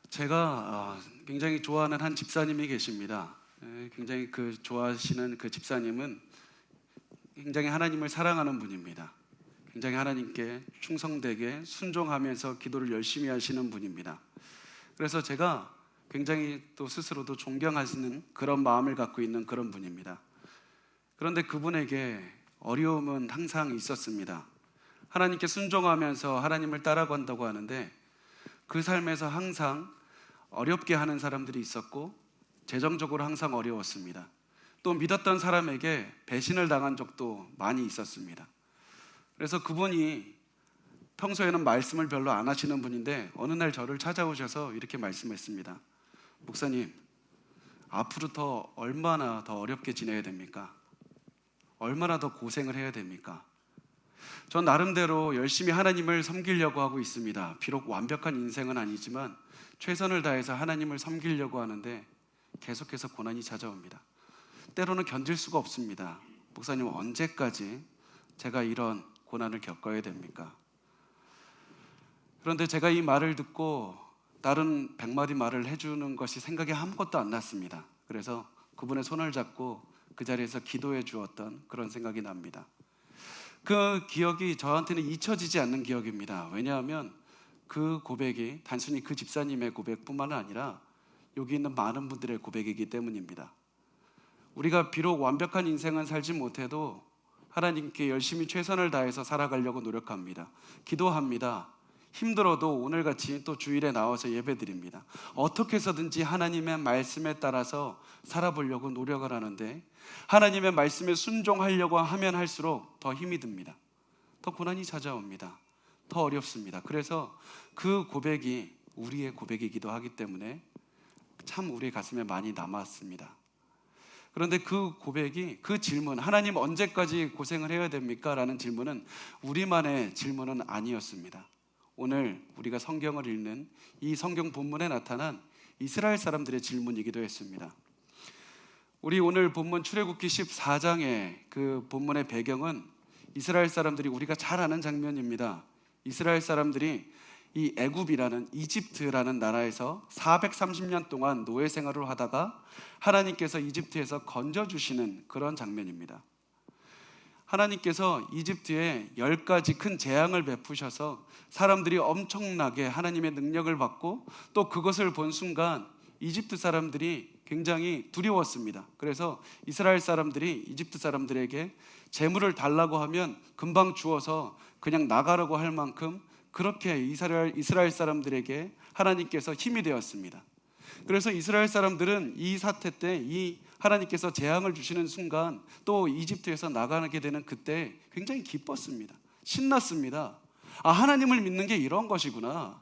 제가 굉장히 좋아하는 한 집사님이 계십니다. 굉장히 좋아하시는 그 집사님은 굉장히 하나님을 사랑하는 분입니다. 굉장히 하나님께 충성되게 순종하면서 기도를 열심히 하시는 분입니다. 그래서 제가 굉장히 또 스스로도 존경하시는 그런 마음을 갖고 있는 그런 분입니다. 그런데 그분에게 어려움은 항상 있었습니다. 하나님께 순종하면서 하나님을 따라간다고 하는데 그 삶에서 항상 어렵게 하는 사람들이 있었고 재정적으로 항상 어려웠습니다. 또 믿었던 사람에게 배신을 당한 적도 많이 있었습니다. 그래서 그분이 평소에는 말씀을 별로 안 하시는 분인데 어느 날 저를 찾아오셔서 이렇게 말씀했습니다. 목사님, 앞으로 얼마나 더 어렵게 지내야 됩니까? 얼마나 더 고생을 해야 됩니까? 전 나름대로 열심히 하나님을 섬기려고 하고 있습니다. 비록 완벽한 인생은 아니지만 최선을 다해서 하나님을 섬기려고 하는데 계속해서 고난이 찾아옵니다. 때로는 견딜 수가 없습니다. 목사님, 언제까지 제가 이런 고난을 겪어야 됩니까? 그런데 제가 이 말을 듣고 다른 100마디 말을 해주는 것이 생각에 아무것도 안 났습니다. 그래서 그분의 손을 잡고 그 자리에서 기도해 주었던 그런 생각이 납니다. 그 기억이 저한테는 잊혀지지 않는 기억입니다. 왜냐하면 그 고백이 단순히 그 집사님의 고백뿐만 아니라 여기 있는 많은 분들의 고백이기 때문입니다. 우리가 비록 완벽한 인생은 살지 못해도 하나님께 열심히 최선을 다해서 살아가려고 노력합니다. 기도합니다. 힘들어도 오늘같이 또 주일에 나와서 예배드립니다. 어떻게 해서든지 하나님의 말씀에 따라서 살아보려고 노력을 하는데 하나님의 말씀에 순종하려고 하면 할수록 더 힘이 듭니다. 더 고난이 찾아옵니다. 더 어렵습니다. 그래서 그 고백이 우리의 고백이기도 하기 때문에 참 우리 가슴에 많이 남았습니다. 그런데 그 고백이, 그 질문, 하나님 언제까지 고생을 해야 됩니까? 라는 질문은 우리만의 질문은 아니었습니다. 오늘 우리가 성경을 읽는 이 성경 본문에 나타난 이스라엘 사람들의 질문이기도 했습니다. 우리 오늘 본문 출애굽기 14장의 그 본문의 배경은 이스라엘 사람들이 우리가 잘 아는 장면입니다. 이스라엘 사람들이 이 애굽이라는 이집트라는 나라에서 430년 동안 노예 생활을 하다가 하나님께서 이집트에서 건져주시는 그런 장면입니다. 하나님께서 이집트에 10가지 큰 재앙을 베푸셔서 사람들이 엄청나게 하나님의 능력을 받고 또 그것을 본 순간 이집트 사람들이 굉장히 두려웠습니다. 그래서 이스라엘 사람들이 이집트 사람들에게 재물을 달라고 하면 금방 주어서 그냥 나가라고 할 만큼 그렇게 이스라엘 사람들에게 하나님께서 힘이 되었습니다. 그래서 이스라엘 사람들은 이 사태 때 이 하나님께서 재앙을 주시는 순간 또 이집트에서 나가게 되는 그때 굉장히 기뻤습니다. 신났습니다. 하나님을 믿는 게 이런 것이구나.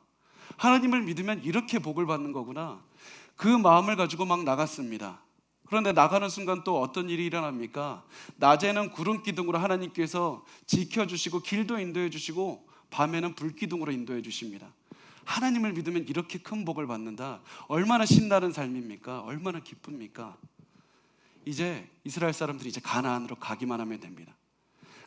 하나님을 믿으면 이렇게 복을 받는 거구나. 그 마음을 가지고 막 나갔습니다. 그런데 나가는 순간 또 어떤 일이 일어납니까? 낮에는 구름 기둥으로 하나님께서 지켜주시고 길도 인도해 주시고 밤에는 불기둥으로 인도해 주십니다. 하나님을 믿으면 이렇게 큰 복을 받는다. 얼마나 신나는 삶입니까? 얼마나 기쁩니까? 이제 이스라엘 사람들이 이제 가나안으로 가기만 하면 됩니다.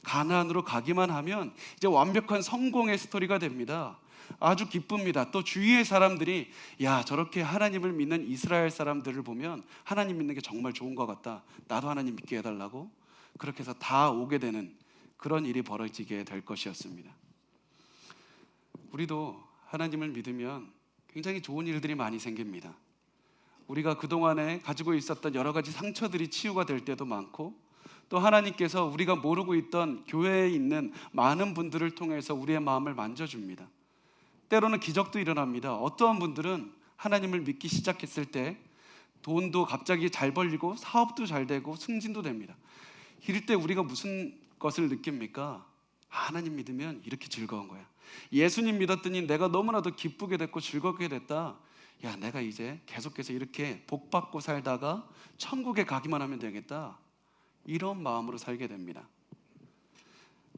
가나안으로 가기만 하면 이제 완벽한 성공의 스토리가 됩니다. 아주 기쁩니다. 또 주위의 사람들이 야, 저렇게 하나님을 믿는 이스라엘 사람들을 보면 하나님 믿는 게 정말 좋은 것 같다. 나도 하나님 믿게 해달라고 그렇게 해서 다 오게 되는 그런 일이 벌어지게 될 것이었습니다. 우리도 하나님을 믿으면 굉장히 좋은 일들이 많이 생깁니다. 우리가 그동안에 가지고 있었던 여러 가지 상처들이 치유가 될 때도 많고 또 하나님께서 우리가 모르고 있던 교회에 있는 많은 분들을 통해서 우리의 마음을 만져줍니다. 때로는 기적도 일어납니다. 어떠한 분들은 하나님을 믿기 시작했을 때 돈도 갑자기 잘 벌리고 사업도 잘 되고 승진도 됩니다. 이럴 때 우리가 무슨 것을 느낍니까? 하나님 믿으면 이렇게 즐거운 거야. 예수님 믿었더니 내가 너무나도 기쁘게 됐고 즐겁게 됐다. 야, 내가 이제 계속해서 이렇게 복 받고 살다가 천국에 가기만 하면 되겠다. 이런 마음으로 살게 됩니다.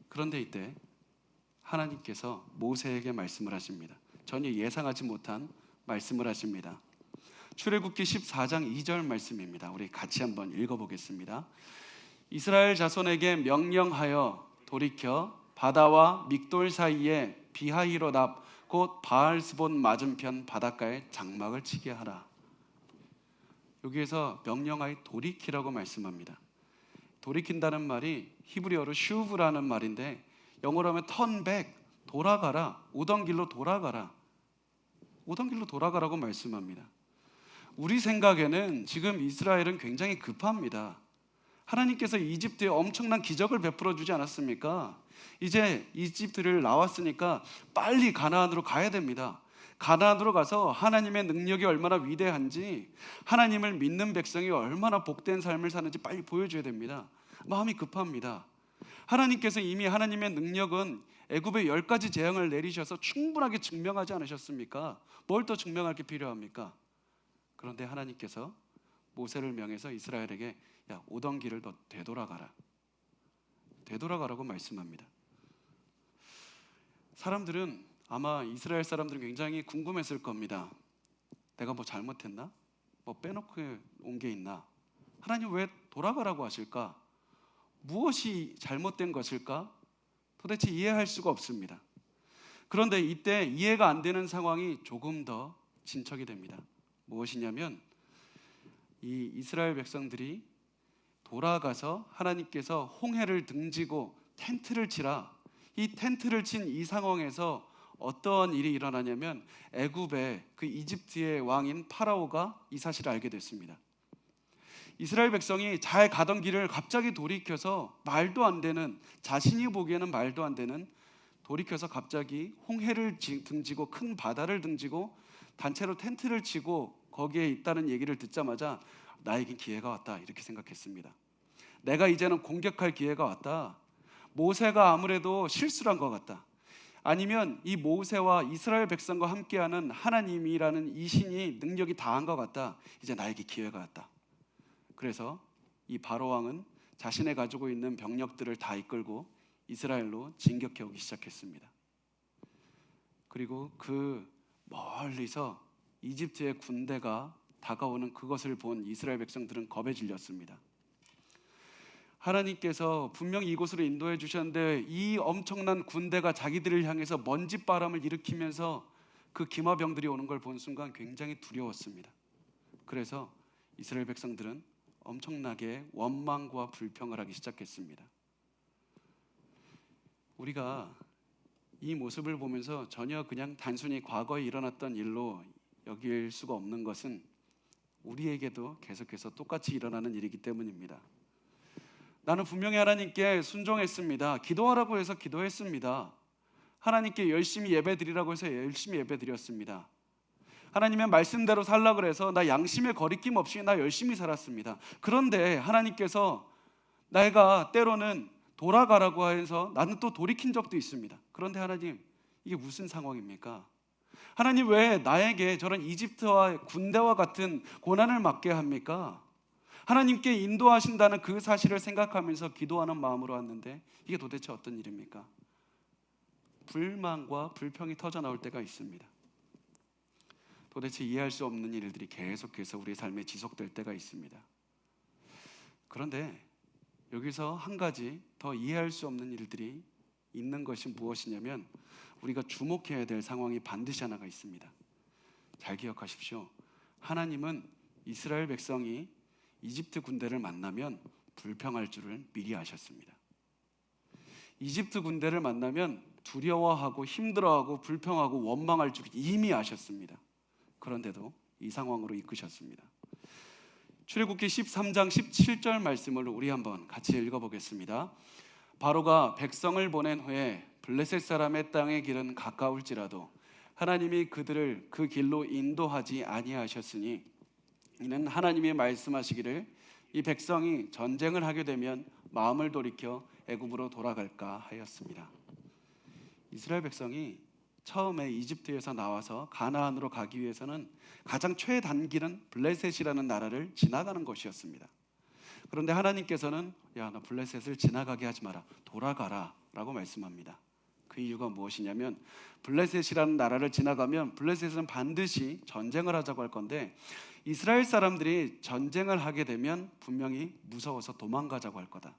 그런데 이때 하나님께서 모세에게 말씀을 하십니다. 전혀 예상하지 못한 말씀을 하십니다. 출애굽기 14장 2절 말씀입니다. 우리 같이 한번 읽어보겠습니다. 이스라엘 자손에게 명령하여 돌이켜 바다와 믹돌 사이에 비하히로답 곧 바알스본 맞은편 바닷가에 장막을 치게 하라. 여기에서 명령하여 돌이키라고 말씀합니다. 돌이킨다는 말이 히브리어로 슈브라는 말인데 영어로 하면 턴백, 돌아가라, 오던 길로 돌아가라. 오던 길로 돌아가라고 말씀합니다. 우리 생각에는 지금 이스라엘은 굉장히 급합니다. 하나님께서 이집트에 엄청난 기적을 베풀어 주지 않았습니까? 이제 이집트를 나왔으니까 빨리 가나안으로 가야 됩니다. 가나안으로 가서 하나님의 능력이 얼마나 위대한지, 하나님을 믿는 백성이 얼마나 복된 삶을 사는지 빨리 보여줘야 됩니다. 마음이 급합니다. 하나님께서 이미 하나님의 능력은 애굽에 10가지 재앙을 내리셔서 충분하게 증명하지 않으셨습니까? 뭘 더 증명할 게 필요합니까? 그런데 하나님께서 모세를 명해서 이스라엘에게 야, 오던 길을 너 되돌아가라. 되돌아가라고 말씀합니다. 사람들은 아마 이스라엘 사람들은 굉장히 궁금했을 겁니다. 내가 뭐 잘못했나? 뭐 빼놓고 온 게 있나? 하나님 왜 돌아가라고 하실까? 무엇이 잘못된 것일까? 도대체 이해할 수가 없습니다. 그런데 이때 이해가 안 되는 상황이 조금 더 진척이 됩니다. 무엇이냐면 이 이스라엘 백성들이 돌아가서 하나님께서 홍해를 등지고 텐트를 치라. 이 텐트를 친 이 상황에서 어떤 일이 일어나냐면 애굽의 그 이집트의 왕인 파라오가 이 사실을 알게 됐습니다. 이스라엘 백성이 잘 가던 길을 갑자기 돌이켜서 말도 안 되는, 자신이 보기에는 말도 안 되는, 돌이켜서 갑자기 홍해를 등지고 큰 바다를 등지고 단체로 텐트를 치고 거기에 있다는 얘기를 듣자마자 나에겐 기회가 왔다 이렇게 생각했습니다. 내가 이제는 공격할 기회가 왔다. 모세가 아무래도 실수를 한 것 같다. 아니면 이 모세와 이스라엘 백성과 함께하는 하나님이라는 이 신이 능력이 다한 것 같다. 이제 나에게 기회가 왔다. 그래서 이 바로 왕은 자신의 가지고 있는 병력들을 다 이끌고 이스라엘로 진격해 오기 시작했습니다. 그리고 그 멀리서 이집트의 군대가 다가오는 그것을 본 이스라엘 백성들은 겁에 질렸습니다. 하나님께서 분명히 이곳으로 인도해 주셨는데 이 엄청난 군대가 자기들을 향해서 먼지바람을 일으키면서 그 기마병들이 오는 걸 본 순간 굉장히 두려웠습니다. 그래서 이스라엘 백성들은 엄청나게 원망과 불평을 하기 시작했습니다. 우리가 이 모습을 보면서 전혀 그냥 단순히 과거에 일어났던 일로 여길 수가 없는 것은 우리에게도 계속해서 똑같이 일어나는 일이기 때문입니다. 나는 분명히 하나님께 순종했습니다. 기도하라고 해서 기도했습니다. 하나님께 열심히 예배드리라고 해서 열심히 예배드렸습니다. 하나님의 말씀대로 살라고 해서 나 양심의 거리낌 없이 나 열심히 살았습니다. 그런데 하나님께서 내가 때로는 돌아가라고 해서 나는 또 돌이킨 적도 있습니다. 그런데 하나님, 이게 무슨 상황입니까? 하나님 왜 나에게 저런 이집트와 군대와 같은 고난을 맞게 합니까? 하나님께 인도하신다는 그 사실을 생각하면서 기도하는 마음으로 왔는데 이게 도대체 어떤 일입니까? 불만과 불평이 터져 나올 때가 있습니다. 도대체 이해할 수 없는 일들이 계속해서 우리의 삶에 지속될 때가 있습니다. 그런데 여기서 한 가지 더 이해할 수 없는 일들이 있는 것이 무엇이냐면 우리가 주목해야 될 상황이 반드시 하나가 있습니다. 잘 기억하십시오. 하나님은 이스라엘 백성이 이집트 군대를 만나면 불평할 줄을 미리 아셨습니다. 이집트 군대를 만나면 두려워하고 힘들어하고 불평하고 원망할 줄을 이미 아셨습니다. 그런데도 이 상황으로 이끄셨습니다. 출애굽기 13장 17절 말씀을 우리 한번 같이 읽어보겠습니다. 바로가 백성을 보낸 후에 블레셋 사람의 땅의 길은 가까울지라도 하나님이 그들을 그 길로 인도하지 아니하셨으니 이는 하나님이 말씀하시기를 이 백성이 전쟁을 하게 되면 마음을 돌이켜 애굽으로 돌아갈까 하였습니다. 이스라엘 백성이 처음에 이집트에서 나와서 가나안으로 가기 위해서는 가장 최단 길은 블레셋이라는 나라를 지나가는 것이었습니다. 그런데 하나님께서는 야, 너 블레셋을 지나가게 하지 마라. 돌아가라 라고 말씀합니다. 그 이유가 무엇이냐면 블레셋이라는 나라를 지나가면 블레셋은 반드시 전쟁을 하자고 할 건데 이스라엘 사람들이 전쟁을 하게 되면 분명히 무서워서 도망가자고 할 거다.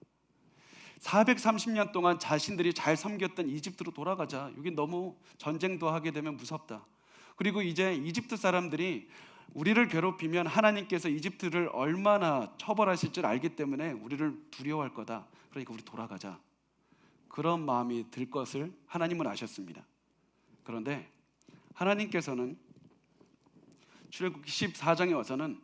430년 동안 자신들이 잘 섬겼던 이집트로 돌아가자. 여기 너무 전쟁도 하게 되면 무섭다. 그리고 이제 이집트 사람들이 우리를 괴롭히면 하나님께서 이집트를 얼마나 처벌하실 줄 알기 때문에 우리를 두려워할 거다. 그러니까 우리 돌아가자. 그런 마음이 들 것을 하나님은 아셨습니다. 그런데 하나님께서는 출애굽기 14장에 와서는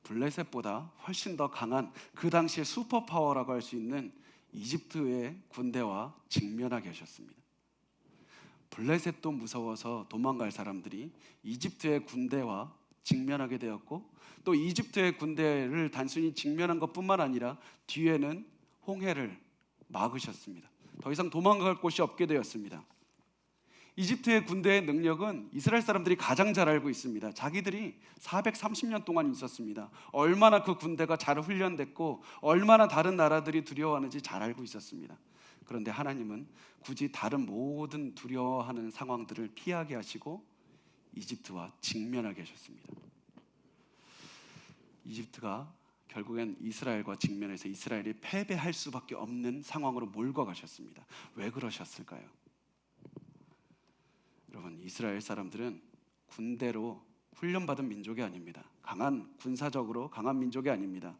블레셋보다 훨씬 더 강한 그 당시의 슈퍼파워라고 할 수 있는 이집트의 군대와 직면하게 하셨습니다. 블레셋도 무서워서 도망갈 사람들이 이집트의 군대와 직면하게 되었고, 또 이집트의 군대를 단순히 직면한 것뿐만 아니라 뒤에는 홍해를 막으셨습니다. 더 이상 도망갈 곳이 없게 되었습니다. 이집트의 군대의 능력은 이스라엘 사람들이 가장 잘 알고 있습니다. 자기들이 430년 동안 있었습니다. 얼마나 그 군대가 잘 훈련됐고 얼마나 다른 나라들이 두려워하는지 잘 알고 있었습니다. 그런데 하나님은 굳이 다른 모든 두려워하는 상황들을 피하게 하시고 이집트와 직면하게 하셨습니다. 이집트가 결국엔 이스라엘과 직면해서 이스라엘이 패배할 수밖에 없는 상황으로 몰고 가셨습니다. 왜 그러셨을까요? 여러분, 이스라엘 사람들은 군대로 훈련받은 민족이 아닙니다. 강한 군사적으로 강한 민족이 아닙니다.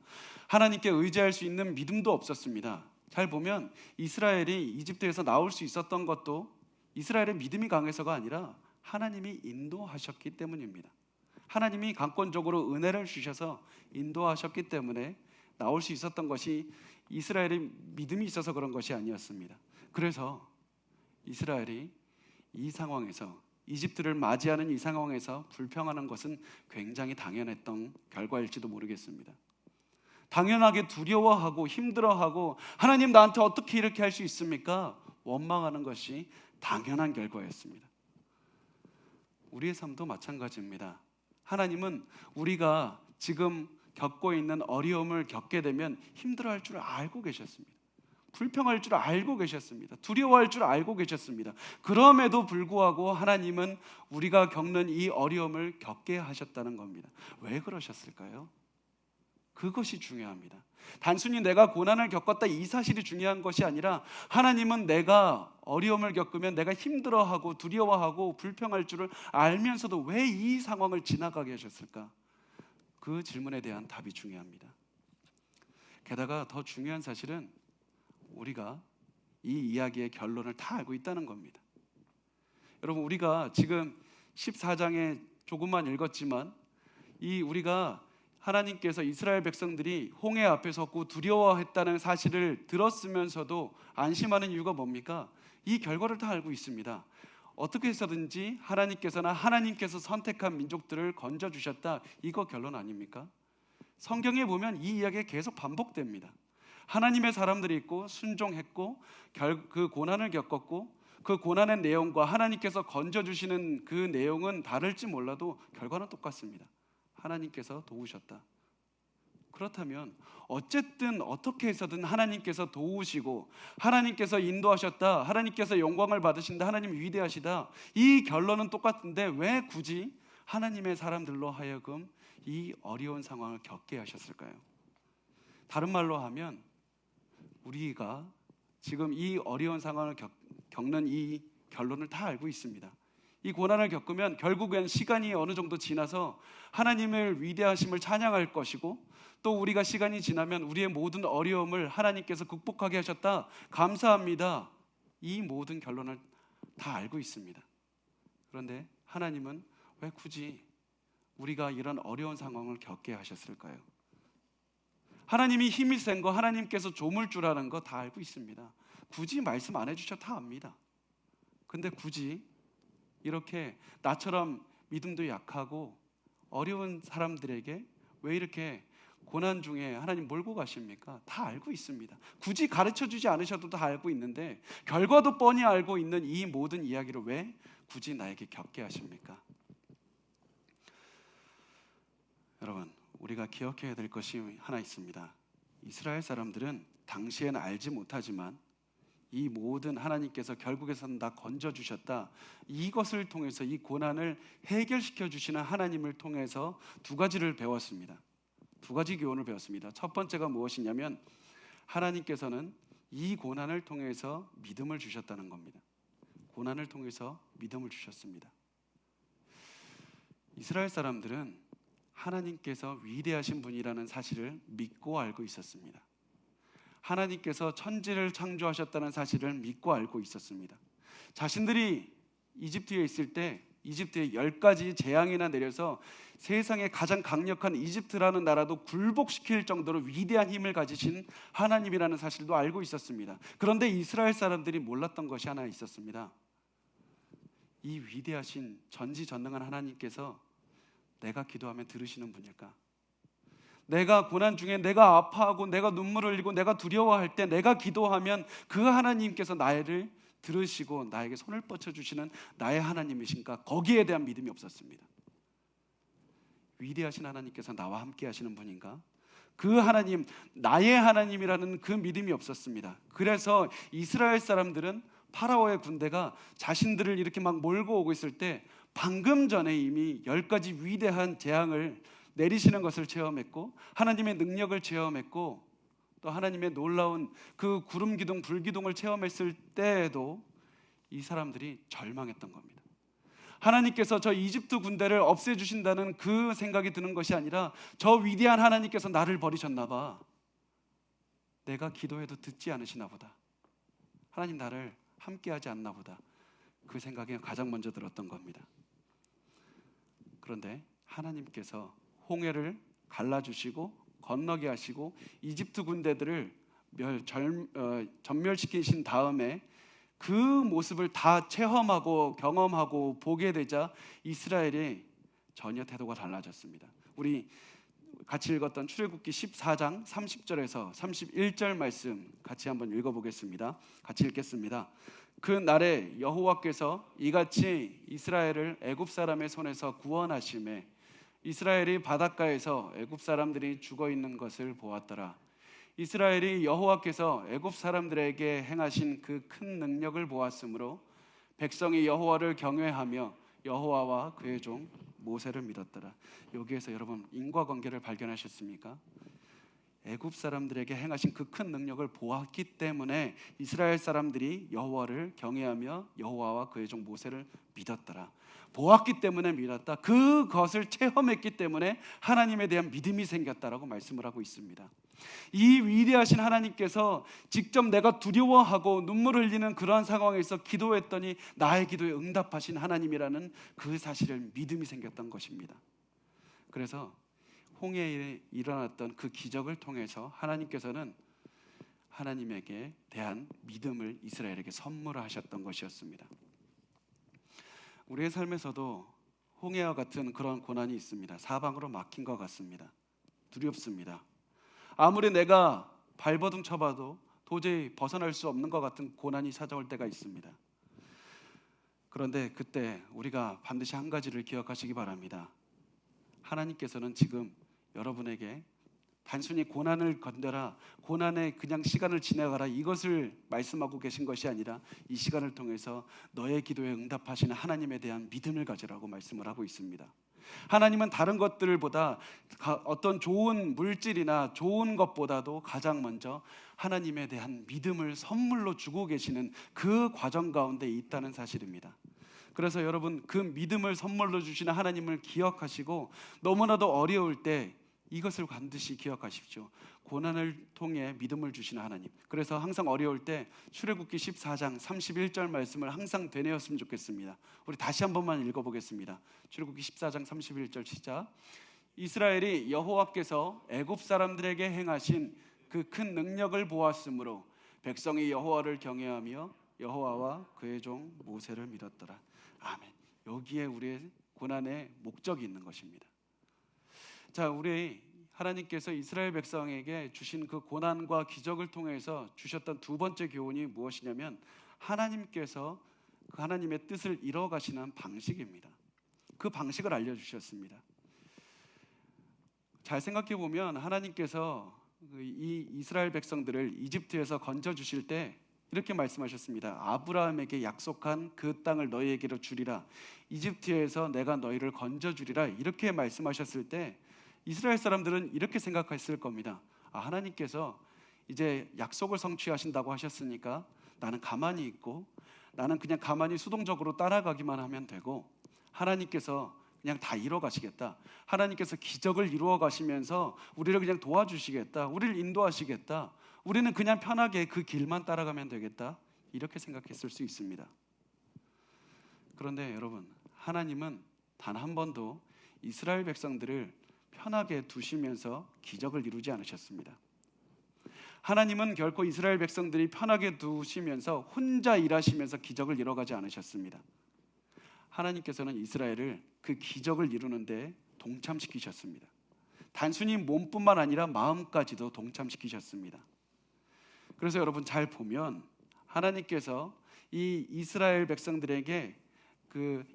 하나님께 의지할 수 있는 믿음도 없었습니다. 잘 보면 이스라엘이 이집트에서 나올 수 있었던 것도 이스라엘의 믿음이 강해서가 아니라 하나님이 인도하셨기 때문입니다. 하나님이 강권적으로 은혜를 주셔서 인도하셨기 때문에 나올 수 있었던 것이 이스라엘의 믿음이 있어서 그런 것이 아니었습니다. 그래서 이스라엘이 이 상황에서, 이집트를 맞이하는 이 상황에서 불평하는 것은 굉장히 당연했던 결과일지도 모르겠습니다. 당연하게 두려워하고 힘들어하고 하나님 나한테 어떻게 이렇게 할 수 있습니까? 원망하는 것이 당연한 결과였습니다. 우리의 삶도 마찬가지입니다. 하나님은 우리가 지금 겪고 있는 어려움을 겪게 되면 힘들어할 줄 알고 계셨습니다. 불평할 줄 알고 계셨습니다. 두려워할 줄 알고 계셨습니다. 그럼에도 불구하고 하나님은 우리가 겪는 이 어려움을 겪게 하셨다는 겁니다. 왜 그러셨을까요? 그것이 중요합니다. 단순히 내가 고난을 겪었다 이 사실이 중요한 것이 아니라 하나님은 내가 어려움을 겪으면 내가 힘들어하고 두려워하고 불평할 줄을 알면서도 왜 이 상황을 지나가게 하셨을까? 그 질문에 대한 답이 중요합니다. 게다가 더 중요한 사실은 우리가 이 이야기의 결론을 다 알고 있다는 겁니다. 여러분, 우리가 지금 14장에 조금만 읽었지만 우리가 하나님께서 이스라엘 백성들이 홍해 앞에 섰고 두려워했다는 사실을 들었으면서도 안심하는 이유가 뭡니까? 이 결과를 다 알고 있습니다. 어떻게 해서든지 하나님께서 선택한 민족들을 건져주셨다. 이거 결론 아닙니까? 성경에 보면 이 이야기가 계속 반복됩니다. 하나님의 사람들이 있고 순종했고 그 고난을 겪었고 그 고난의 내용과 하나님께서 건져주시는 그 내용은 다를지 몰라도 결과는 똑같습니다. 하나님께서 도우셨다. 그렇다면 어쨌든 어떻게 해서든 하나님께서 도우시고 하나님께서 인도하셨다, 하나님께서 영광을 받으신다, 하나님 위대하시다, 이 결론은 똑같은데 왜 굳이 하나님의 사람들로 하여금 이 어려운 상황을 겪게 하셨을까요? 다른 말로 하면 우리가 지금 이 어려운 상황을 겪는 이 결론을 다 알고 있습니다. 이 고난을 겪으면 결국엔 시간이 어느 정도 지나서 하나님의 위대하심을 찬양할 것이고, 또 우리가 시간이 지나면 우리의 모든 어려움을 하나님께서 극복하게 하셨다, 감사합니다, 이 모든 결론을 다 알고 있습니다. 그런데 하나님은 왜 굳이 우리가 이런 어려운 상황을 겪게 하셨을까요? 하나님이 힘이 센 거, 하나님께서 조물주라는 거 다 알고 있습니다. 굳이 말씀 안 해주셔도 다 압니다. 근데 굳이 이렇게 나처럼 믿음도 약하고 어려운 사람들에게 왜 이렇게 고난 중에 하나님 몰고 가십니까? 다 알고 있습니다. 굳이 가르쳐주지 않으셔도 다 알고 있는데 결과도 뻔히 알고 있는 이 모든 이야기를 왜 굳이 나에게 겪게 하십니까? 여러분, 우리가 기억해야 될 것이 하나 있습니다. 이스라엘 사람들은 당시에는 알지 못하지만 이 모든 하나님께서 결국에서는 다 건져주셨다, 이것을 통해서 이 고난을 해결시켜 주시는 하나님을 통해서 두 가지를 배웠습니다. 두 가지 교훈을 배웠습니다. 첫 번째가 무엇이냐면 하나님께서는 이 고난을 통해서 믿음을 주셨다는 겁니다. 고난을 통해서 믿음을 주셨습니다. 이스라엘 사람들은 하나님께서 위대하신 분이라는 사실을 믿고 알고 있었습니다. 하나님께서 천지를 창조하셨다는 사실을 믿고 알고 있었습니다. 자신들이 이집트에 있을 때 이집트에 10가지 재앙이나 내려서 세상에 가장 강력한 이집트라는 나라도 굴복시킬 정도로 위대한 힘을 가지신 하나님이라는 사실도 알고 있었습니다. 그런데 이스라엘 사람들이 몰랐던 것이 하나 있었습니다. 이 위대하신 전지전능한 하나님께서 내가 기도하면 들으시는 분일까? 내가 고난 중에 내가 아파하고 내가 눈물을 흘리고 내가 두려워할 때 내가 기도하면 그 하나님께서 나를 들으시고 나에게 손을 뻗쳐주시는 나의 하나님이신가? 거기에 대한 믿음이 없었습니다. 위대하신 하나님께서 나와 함께 하시는 분인가? 그 하나님, 나의 하나님이라는 그 믿음이 없었습니다. 그래서 이스라엘 사람들은 파라오의 군대가 자신들을 이렇게 막 몰고 오고 있을 때 방금 전에 이미 10가지 위대한 재앙을 내리시는 것을 체험했고 하나님의 능력을 체험했고 또 하나님의 놀라운 그 구름 기둥, 불 기둥을 체험했을 때에도 이 사람들이 절망했던 겁니다. 하나님께서 저 이집트 군대를 없애주신다는 그 생각이 드는 것이 아니라 저 위대한 하나님께서 나를 버리셨나 봐. 내가 기도해도 듣지 않으시나 보다. 하나님 나를 함께하지 않나 보다. 그 생각이 가장 먼저 들었던 겁니다. 그런데 하나님께서 홍해를 갈라주시고 건너게 하시고 이집트 군대들을 전멸시키신 다음에 그 모습을 다 체험하고 경험하고 보게 되자 이스라엘이 전혀 태도가 달라졌습니다. 우리 같이 읽었던 출애굽기 14장 30절에서 31절 말씀 같이 한번 읽어보겠습니다. 같이 읽겠습니다. 그 날에 여호와께서 이같이 이스라엘을 애굽 사람의 손에서 구원하심에 이스라엘이 바닷가에서 애굽 사람들이 죽어 있는 것을 보았더라. 이스라엘이 여호와께서 애굽 사람들에게 행하신 그 큰 능력을 보았으므로 백성이 여호와를 경외하며 여호와와 그의 종 모세를 믿었더라. 여기에서 여러분 인과관계를 발견하셨습니까? 애굽 사람들에게 행하신 그 큰 능력을 보았기 때문에 이스라엘 사람들이 여호와를 경외하며 여호와와 그의 종 모세를 믿었더라. 보았기 때문에 믿었다. 그것을 체험했기 때문에 하나님에 대한 믿음이 생겼다라고 말씀을 하고 있습니다. 이 위대하신 하나님께서 직접 내가 두려워하고 눈물을 흘리는 그러한 상황에서 기도했더니 나의 기도에 응답하신 하나님이라는 그 사실을 믿음이 생겼던 것입니다. 그래서 홍해에 일어났던 그 기적을 통해서 하나님께서는 하나님에게 대한 믿음을 이스라엘에게 선물하셨던 것이었습니다. 우리의 삶에서도 홍해와 같은 그런 고난이 있습니다. 사방으로 막힌 것 같습니다. 두렵습니다. 아무리 내가 발버둥 쳐봐도 도저히 벗어날 수 없는 것 같은 고난이 찾아올 때가 있습니다. 그런데 그때 우리가 반드시 한 가지를 기억하시기 바랍니다. 하나님께서는 지금 여러분에게 단순히 고난을 건져라, 고난에 그냥 시간을 지나가라 이것을 말씀하고 계신 것이 아니라 이 시간을 통해서 너의 기도에 응답하시는 하나님에 대한 믿음을 가지라고 말씀을 하고 있습니다. 하나님은 다른 것들보다 어떤 좋은 물질이나 좋은 것보다도 가장 먼저 하나님에 대한 믿음을 선물로 주고 계시는 그 과정 가운데 있다는 사실입니다. 그래서 여러분 그 믿음을 선물로 주시는 하나님을 기억하시고 너무나도 어려울 때 이것을 반드시 기억하십시오. 고난을 통해 믿음을 주시는 하나님. 그래서 항상 어려울 때 출애굽기 14장 31절 말씀을 항상 되뇌었으면 좋겠습니다. 우리 다시 한 번만 읽어보겠습니다. 출애굽기 14장 31절 시작. 이스라엘이 여호와께서 애굽 사람들에게 행하신 그 큰 능력을 보았으므로 백성이 여호와를 경외하며 여호와와 그의 종 모세를 믿었더라. 아멘. 여기에 우리의 고난의 목적이 있는 것입니다. 자, 우리 하나님께서 이스라엘 백성에게 주신 그 고난과 기적을 통해서 주셨던 두 번째 교훈이 무엇이냐면 하나님께서 그 하나님의 뜻을 이뤄가시는 방식입니다. 그 방식을 알려주셨습니다. 잘 생각해 보면 하나님께서 이 이스라엘 백성들을 이집트에서 건져 주실 때 이렇게 말씀하셨습니다. 아브라함에게 약속한 그 땅을 너희에게로 주리라. 이집트에서 내가 너희를 건져 주리라. 이렇게 말씀하셨을 때 이스라엘 사람들은 이렇게 생각했을 겁니다. 하나님께서 이제 약속을 성취하신다고 하셨으니까 나는 가만히 있고 나는 그냥 가만히 수동적으로 따라가기만 하면 되고 하나님께서 그냥 다 이루어 가시겠다. 하나님께서 기적을 이루어 가시면서 우리를 그냥 도와주시겠다. 우리를 인도하시겠다. 우리는 그냥 편하게 그 길만 따라가면 되겠다. 이렇게 생각했을 수 있습니다. 그런데 여러분, 하나님은 단 한 번도 이스라엘 백성들을 편하게 두시면서 기적을 이루지 않으셨습니다. 하나님은 결코 이스라엘 백성들이 편하게 두시면서 혼자 일하시면서 기적을 이뤄가지 않으셨습니다. 하나님께서는 이스라엘을 그 기적을 이루는데 동참시키셨습니다. 단순히 몸뿐만 아니라 마음까지도 동참시키셨습니다. 그래서 여러분 잘 보면 하나님께서 이 이스라엘 백성들에게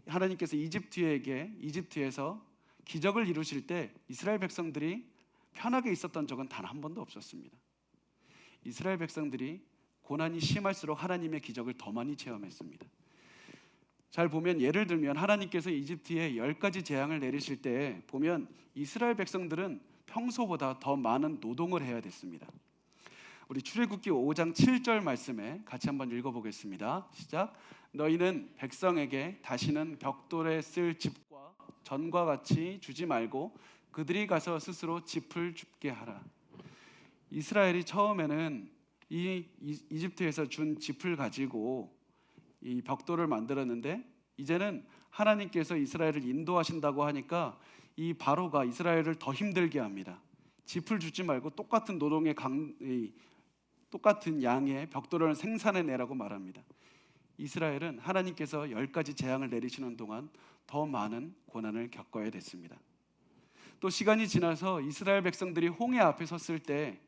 하나님께서 이집트에서 기적을 이루실 때 이스라엘 백성들이 편하게 있었던 적은 단 한 번도 없었습니다. 이스라엘 백성들이 고난이 심할수록 하나님의 기적을 더 많이 체험했습니다. 잘 보면 예를 들면 하나님께서 이집트에 10가지 재앙을 내리실 때 보면 이스라엘 백성들은 평소보다 더 많은 노동을 해야 됐습니다. 우리 출애굽기 5장 7절 말씀에 같이 한번 읽어보겠습니다. 시작. 너희는 백성에게 다시는 벽돌에 쓸 짚과 전과 같이 주지 말고 그들이 가서 스스로 짚을 줍게 하라. 이스라엘이 처음에는 이집트에서 준 짚을 가지고 이 벽돌을 만들었는데 이제는 하나님께서 이스라엘을 인도하신다고 하니까 이 바로가 이스라엘을 더 힘들게 합니다. 짚을 주지 말고 똑같은 노동의 똑같은 양의 벽돌을 생산해내라고 말합니다. 이스라엘은 하나님께서 10가지 재앙을 내리시는 동안 더 많은 고난을 겪어야 됐습니다. 또 시간이 지나서 이스라엘 백성들이 홍해 앞에 섰을 때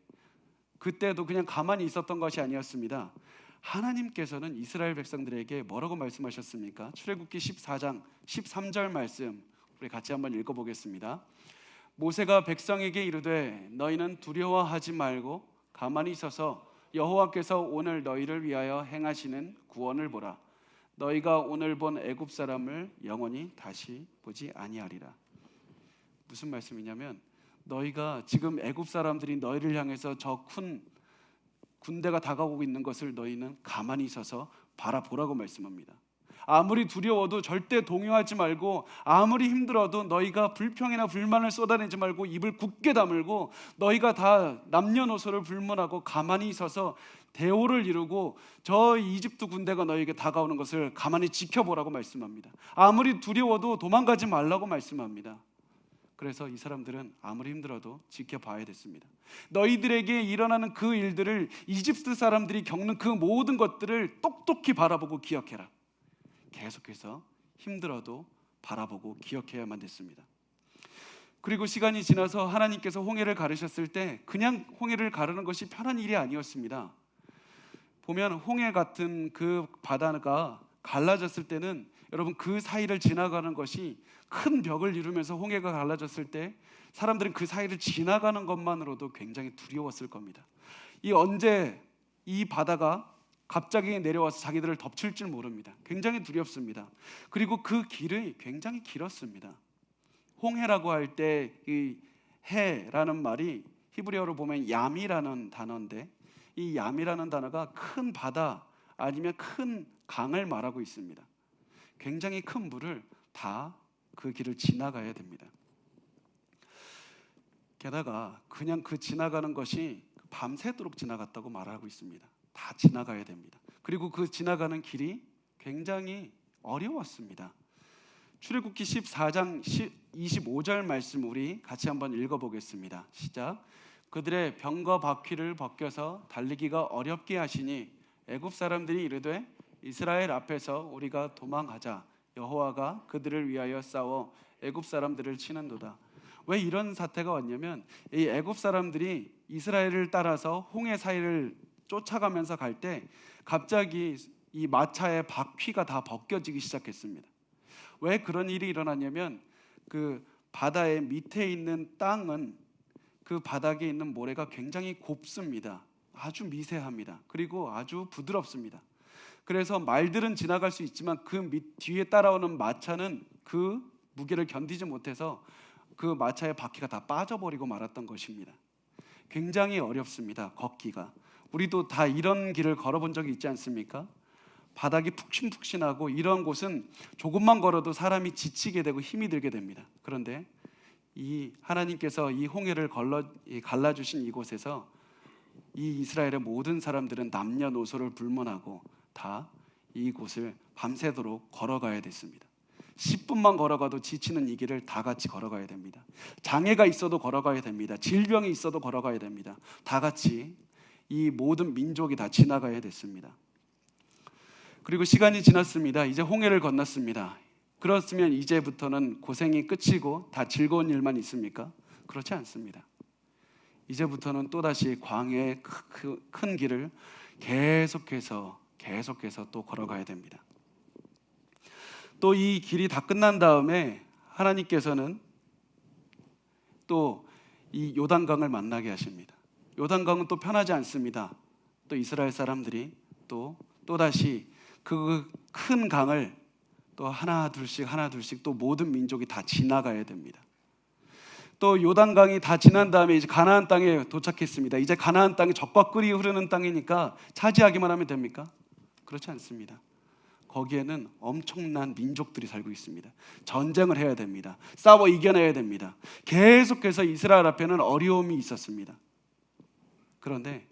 그때도 그냥 가만히 있었던 것이 아니었습니다. 하나님께서는 이스라엘 백성들에게 뭐라고 말씀하셨습니까? 출애굽기 14장 13절 말씀 우리 같이 한번 읽어보겠습니다. 모세가 백성에게 이르되 너희는 두려워하지 말고 가만히 있어서 여호와께서 오늘 너희를 위하여 행하시는 구원을 보라. 너희가 오늘 본 애굽 사람을 영원히 다시 보지 아니하리라. 무슨 말씀이냐면 너희가 지금 애굽 사람들이 너희를 향해서 저 큰 군대가 다가오고 있는 것을 너희는 가만히 있어서 바라보라고 말씀합니다. 아무리 두려워도 절대 동요하지 말고 아무리 힘들어도 너희가 불평이나 불만을 쏟아내지 말고 입을 굳게 다물고 너희가 다 남녀노소를 불문하고 가만히 있어서 대오를 이루고 저 이집트 군대가 너희에게 다가오는 것을 가만히 지켜보라고 말씀합니다. 아무리 두려워도 도망가지 말라고 말씀합니다. 그래서 이 사람들은 아무리 힘들어도 지켜봐야 됐습니다. 너희들에게 일어나는 그 일들을 이집트 사람들이 겪는 그 모든 것들을 똑똑히 바라보고 기억해라. 계속해서 힘들어도 바라보고 기억해야만 됐습니다. 그리고 시간이 지나서 하나님께서 홍해를 가르셨을 때 그냥 홍해를 가르는 것이 편한 일이 아니었습니다. 보면 홍해 같은 그 바다가 갈라졌을 때는 여러분 그 사이를 지나가는 것이 큰 벽을 이루면서 홍해가 갈라졌을 때 사람들은 그 사이를 지나가는 것만으로도 굉장히 두려웠을 겁니다. 언제 이 바다가 갑자기 내려와서 자기들을 덮칠 줄 모릅니다. 굉장히 두렵습니다. 그리고 그 길이 굉장히 길었습니다. 홍해라고 할 때 이 해라는 말이 히브리어로 보면 얌이라는 단어인데 이 얌이라는 단어가 큰 바다 아니면 큰 강을 말하고 있습니다. 굉장히 큰 물을 다 그 길을 지나가야 됩니다. 게다가 그냥 그 지나가는 것이 밤새도록 지나갔다고 말하고 있습니다. 다 지나가야 됩니다. 그리고 그 지나가는 길이 굉장히 어려웠습니다. 출애굽기 14장 25절 말씀 우리 같이 한번 읽어보겠습니다. 시작. 그들의 병거 바퀴를 벗겨서 달리기가 어렵게 하시니 애굽 사람들이 이르되 이스라엘 앞에서 우리가 도망하자. 여호와가 그들을 위하여 싸워 애굽 사람들을 치는도다. 왜 이런 사태가 왔냐면 이 애굽 사람들이 이스라엘을 따라서 홍해 사이를 쫓아가면서 갈 때 갑자기 이 마차의 바퀴가 다 벗겨지기 시작했습니다. 왜 그런 일이 일어났냐면 그 바다의 밑에 있는 땅은 그 바닥에 있는 모래가 굉장히 곱습니다. 아주 미세합니다. 그리고 아주 부드럽습니다. 그래서 말들은 지나갈 수 있지만 그 뒤에 따라오는 마차는 그 무게를 견디지 못해서 그 마차의 바퀴가 다 빠져버리고 말았던 것입니다. 굉장히 어렵습니다. 걷기가. 우리도 다 이런 길을 걸어본 적이 있지 않습니까? 바닥이 푹신푹신하고 이런 곳은 조금만 걸어도 사람이 지치게 되고 힘이 들게 됩니다. 그런데 이 하나님께서 이 홍해를 갈라주신 이곳에서 이 이스라엘의 모든 사람들은 남녀노소를 불문하고 다 이곳을 밤새도록 걸어가야 됐습니다. 10분만 걸어가도 지치는 이 길을 다 같이 걸어가야 됩니다. 장애가 있어도 걸어가야 됩니다. 질병이 있어도 걸어가야 됩니다. 다 같이 이 모든 민족이 다 지나가야 됐습니다. 그리고 시간이 지났습니다. 이제 홍해를 건넜습니다. 그렇으면 이제부터는 고생이 끝이고 다 즐거운 일만 있습니까? 그렇지 않습니다. 이제부터는 또다시 광야의 큰 길을 계속해서 또 걸어가야 됩니다. 또 이 길이 다 끝난 다음에 하나님께서는 또 이 요단강을 만나게 하십니다. 요단강은 또 편하지 않습니다. 또 이스라엘 사람들이 또다시 그 큰 강을 또 하나 둘씩 또 모든 민족이 다 지나가야 됩니다. 또 요단강이 다 지난 다음에 이제 가나안 땅에 도착했습니다. 이제 가나안 땅이 젖과 꿀이 흐르는 땅이니까 차지하기만 하면 됩니까? 그렇지 않습니다. 거기에는 엄청난 민족들이 살고 있습니다. 전쟁을 해야 됩니다. 싸워 이겨내야 됩니다. 계속해서 이스라엘 앞에는 어려움이 있었습니다. 그런데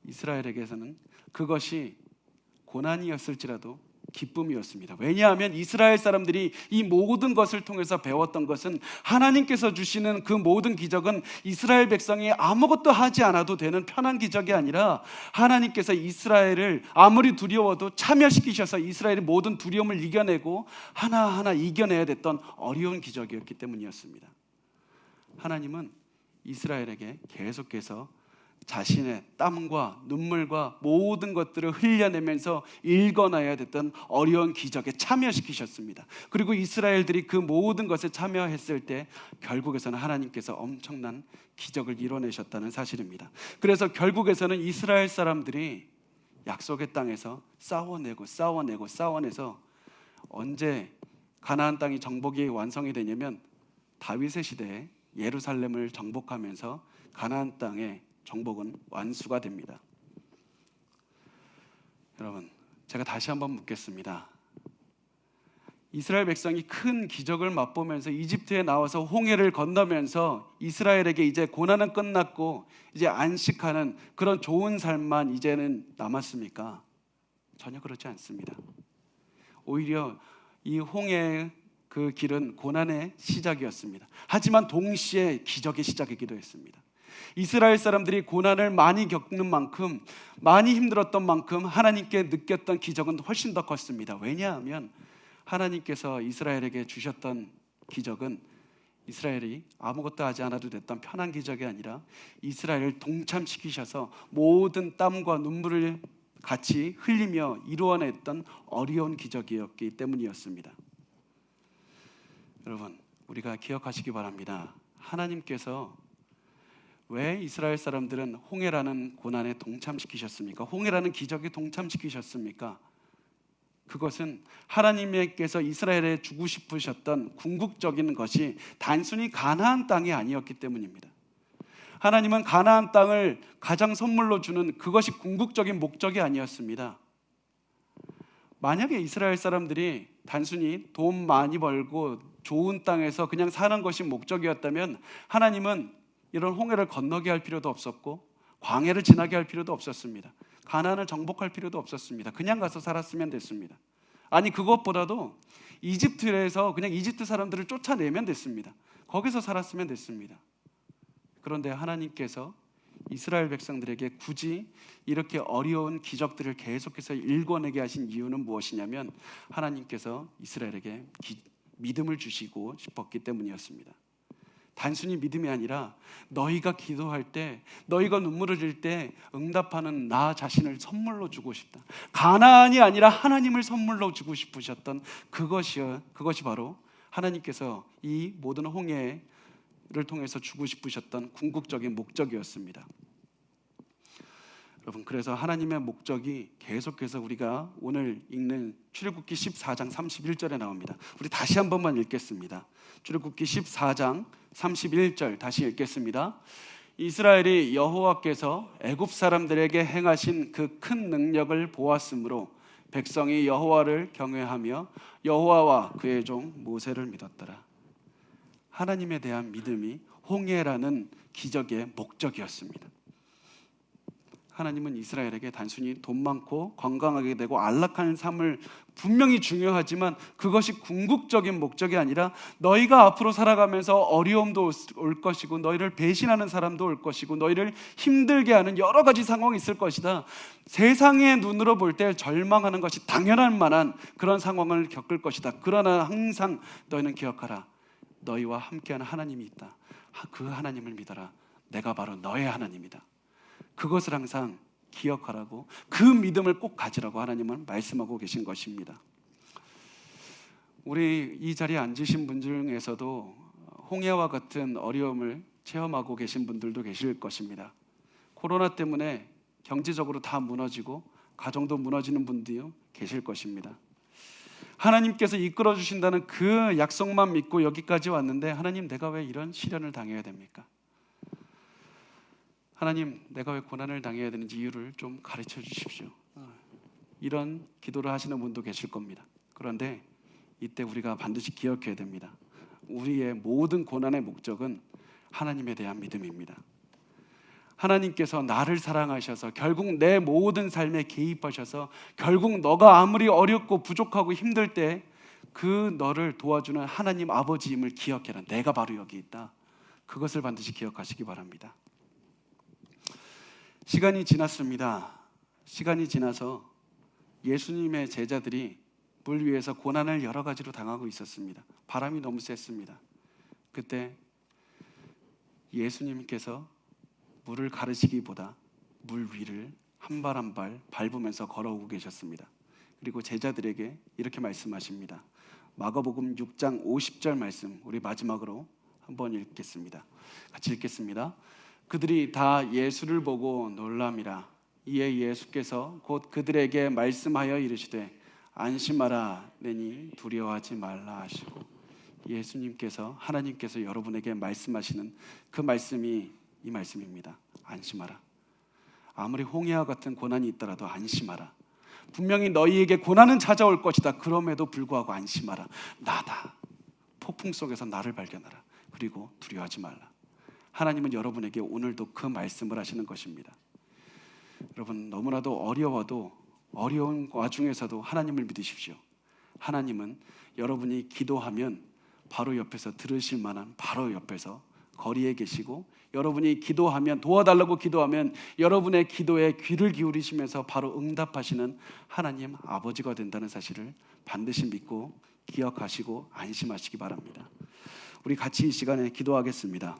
이스라엘에게서는 그것이 고난이었을지라도 기쁨이었습니다. 왜냐하면 이스라엘 사람들이 이 모든 것을 통해서 배웠던 것은 하나님께서 주시는 그 모든 기적은 이스라엘 백성이 아무것도 하지 않아도 되는 편한 기적이 아니라 하나님께서 이스라엘을 아무리 두려워도 참여시키셔서 이스라엘의 모든 두려움을 이겨내고 하나하나 이겨내야 됐던 어려운 기적이었기 때문이었습니다. 하나님은 이스라엘에게 계속해서 자신의 땀과 눈물과 모든 것들을 흘려내면서 일궈내야 됐던 어려운 기적에 참여시키셨습니다. 그리고 이스라엘들이 그 모든 것에 참여했을 때 결국에서는 하나님께서 엄청난 기적을 이뤄내셨다는 사실입니다. 그래서 결국에서는 이스라엘 사람들이 약속의 땅에서 싸워내서 언제 가나안 땅이 정복이 완성이 되냐면 다윗의 시대에 예루살렘을 정복하면서 가나안 땅에 정복은 완수가 됩니다. 여러분, 제가 다시 한번 묻겠습니다. 이스라엘 백성이 큰 기적을 맛보면서 이집트에 나와서 홍해를 건너면서 이스라엘에게 이제 고난은 끝났고 이제 안식하는 그런 좋은 삶만 이제는 남았습니까? 전혀 그렇지 않습니다. 오히려 이 홍해의 그 길은 고난의 시작이었습니다. 하지만 동시에 기적의 시작이기도 했습니다. 이스라엘 사람들이 고난을 많이 겪는 만큼, 많이 힘들었던 만큼 하나님께 느꼈던 기적은 훨씬 더 컸습니다. 왜냐하면 하나님께서 이스라엘에게 주셨던 기적은 이스라엘이 아무것도 하지 않아도 됐던 편한 기적이 아니라 이스라엘을 동참시키셔서 모든 땀과 눈물을 같이 흘리며 이루어냈던 어려운 기적이었기 때문이었습니다. 여러분, 우리가 기억하시기 바랍니다. 하나님께서 왜 이스라엘 사람들은 홍해라는 고난에 동참시키셨습니까? 홍해라는 기적에 동참시키셨습니까? 그것은 하나님께서 이스라엘에 주고 싶으셨던 궁극적인 것이 단순히 가나안 땅이 아니었기 때문입니다. 하나님은 가나안 땅을 가장 선물로 주는 그것이 궁극적인 목적이 아니었습니다. 만약에 이스라엘 사람들이 단순히 돈 많이 벌고 좋은 땅에서 그냥 사는 것이 목적이었다면 하나님은 이런 홍해를 건너게 할 필요도 없었고 광야를 지나게 할 필요도 없었습니다. 가나안을 정복할 필요도 없었습니다. 그냥 가서 살았으면 됐습니다. 아니, 그것보다도 이집트에서 그냥 이집트 사람들을 쫓아내면 됐습니다. 거기서 살았으면 됐습니다. 그런데 하나님께서 이스라엘 백성들에게 굳이 이렇게 어려운 기적들을 계속해서 일궈내게 하신 이유는 무엇이냐면 하나님께서 이스라엘에게 믿음을 주시고 싶었기 때문이었습니다. 단순히 믿음이 아니라 너희가 기도할 때, 너희가 눈물을 흘릴 때 응답하는 나 자신을 선물로 주고 싶다. 가나안이 아니라 하나님을 선물로 주고 싶으셨던 그것이 바로 하나님께서 이 모든 홍해를 통해서 주고 싶으셨던 궁극적인 목적이었습니다. 여러분, 그래서 하나님의 목적이 계속해서 우리가 오늘 읽는 출애굽기 14장 31절에 나옵니다. 우리 다시 한 번만 읽겠습니다. 출애굽기 14장 31절 다시 읽겠습니다. 이스라엘이 여호와께서 애굽 사람들에게 행하신 그 큰 능력을 보았으므로 백성이 여호와를 경외하며 여호와와 그의 종 모세를 믿었더라. 하나님에 대한 믿음이 홍해라는 기적의 목적이었습니다. 하나님은 이스라엘에게 단순히 돈 많고 건강하게 되고 안락한 삶을 분명히 중요하지만 그것이 궁극적인 목적이 아니라 너희가 앞으로 살아가면서 어려움도 올 것이고 너희를 배신하는 사람도 올 것이고 너희를 힘들게 하는 여러 가지 상황이 있을 것이다. 세상의 눈으로 볼 때 절망하는 것이 당연할 만한 그런 상황을 겪을 것이다. 그러나 항상 너희는 기억하라. 너희와 함께하는 하나님이 있다. 그 하나님을 믿어라. 내가 바로 너의 하나님이다. 그것을 항상 기억하라고, 그 믿음을 꼭 가지라고 하나님은 말씀하고 계신 것입니다. 우리 이 자리에 앉으신 분 중에서도 홍해와 같은 어려움을 체험하고 계신 분들도 계실 것입니다. 코로나 때문에 경제적으로 다 무너지고 가정도 무너지는 분들이 계실 것입니다. 하나님께서 이끌어 주신다는 그 약속만 믿고 여기까지 왔는데 하나님, 내가 왜 이런 시련을 당해야 됩니까? 하나님, 내가 왜 고난을 당해야 되는지 이유를 좀 가르쳐 주십시오. 이런 기도를 하시는 분도 계실 겁니다. 그런데 이때 우리가 반드시 기억해야 됩니다. 우리의 모든 고난의 목적은 하나님에 대한 믿음입니다. 하나님께서 나를 사랑하셔서 결국 내 모든 삶에 개입하셔서 결국 너가 아무리 어렵고 부족하고 힘들 때 그 너를 도와주는 하나님 아버지임을 기억해라. 내가 바로 여기 있다. 그것을 반드시 기억하시기 바랍니다. 시간이 지났습니다. 시간이 지나서 예수님의 제자들이 물 위에서 고난을 여러 가지로 당하고 있었습니다. 바람이 너무 셌습니다. 그때 예수님께서 물을 가르치기보다 물 위를 한 발 한 발 밟으면서 걸어오고 계셨습니다. 그리고 제자들에게 이렇게 말씀하십니다. 마가복음 6장 50절 말씀, 우리 마지막으로 한번 읽겠습니다. 같이 읽겠습니다. 그들이 다 예수를 보고 놀람이라. 이에 예수께서 곧 그들에게 말씀하여 이르시되 안심하라 내니 두려워하지 말라 하시고, 예수님께서, 하나님께서 여러분에게 말씀하시는 그 말씀이 이 말씀입니다. 안심하라. 아무리 홍해와 같은 고난이 있더라도 안심하라. 분명히 너희에게 고난은 찾아올 것이다. 그럼에도 불구하고 안심하라. 나다. 폭풍 속에서 나를 발견하라. 그리고 두려워하지 말라. 하나님은 여러분에게 오늘도 그 말씀을 하시는 것입니다. 여러분, 너무나도 어려워도 어려운 와중에서도 하나님을 믿으십시오. 하나님은 여러분이 기도하면 바로 옆에서 들으실 만한, 바로 옆에서 거리에 계시고, 여러분이 기도하면, 도와달라고 기도하면 여러분의 기도에 귀를 기울이시면서 바로 응답하시는 하나님 아버지가 된다는 사실을 반드시 믿고 기억하시고 안심하시기 바랍니다. 우리 같이 이 시간에 기도하겠습니다.